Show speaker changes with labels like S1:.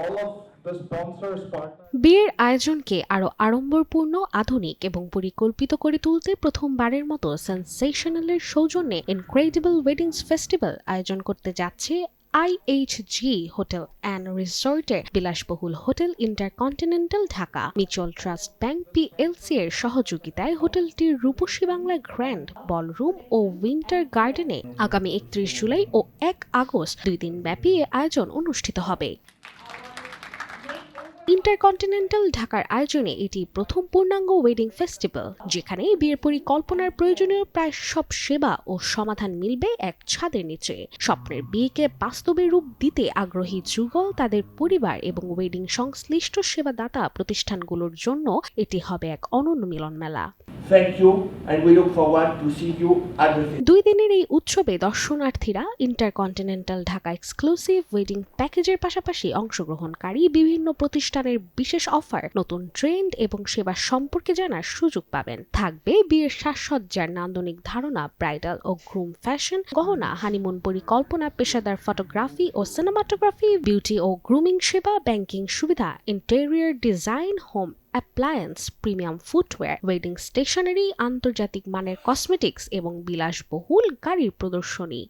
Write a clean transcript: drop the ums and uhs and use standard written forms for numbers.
S1: all of the sponsors, partners.
S2: বিয়ের আয়োজনকে আরও আড়ম্বরপূর্ণ, আধুনিক এবং পরিকল্পিত করে তুলতে প্রথমবারের মতো সেনসেশনালের সৌজন্যে ইনক্রেডিবল ওয়েডিংস ফেস্টিভ্যাল আয়োজন করতে যাচ্ছে আইএইচজি হোটেল অ্যান্ড রিসোর্টের বিলাসবহুল hotel intercontinental Dhaka. Mutual trust bank PLC এর সহযোগিতায় হোটেলটির রূপসী বাংলা গ্র্যান্ড বলরুম ও উইন্টার গার্ডেনে আগামী 31 জুলাই ও 1 আগস্ট 2 দিন ব্যাপী এ আয়োজন অনুষ্ঠিত হবে। ইন্টারকন্টিনেন্টাল ঢাকার আয়োজনে এটি প্রথম পূর্ণাঙ্গ ওয়েডিং ফেস্টিভ্যাল, যেখানে বিয়ের পরিকল্পনার প্রয়োজনীয় প্রায় সব সেবা ও সমাধান মিলবে এক ছাদের নিচে। স্বপ্নের বিয়েকে বাস্তবে রূপ দিতে আগ্রহী যুগল, তাদের পরিবার এবং ওয়েডিং সংশ্লিষ্ট সেবাদাতা প্রতিষ্ঠানগুলোর জন্য এটি হবে এক অনন্য মিলন মেলা।
S3: Thank you, and we look forward to see you at the festival.
S2: 2 দিনের এই উৎসবে দর্শনার্থীরা ইন্টারকন্টিনেন্টাল ঢাকা এক্সক্লুসিভ ওয়েডিং প্যাকেজের পাশাপাশি অংশগ্রহণকারী বিভিন্ন প্রতিষ্ঠানের বিশেষ অফার, নতুন ট্রেন্ড এবং সেবা সম্পর্কে জানার সুযোগ পাবেন। থাকবে বিয়ের সাজসজ্জার নান্দনিক ধারণা, ব্রাইডাল ও গ্রুম ফ্যাশন, গহনা, হানিমুন পরিকল্পনা, পেশাদার ফটোগ্রাফি ও সিনেমাটোগ্রাফি, বিউটি ও গ্রুমিং সেবা, ব্যাংকিং সুবিধা, interior design, home appliance, premium footwear, wedding stationery, আন্তর্জাতিক মানের কসমেটিক্স এবং বিলাসবহুল গাড়ির প্রদর্শনী।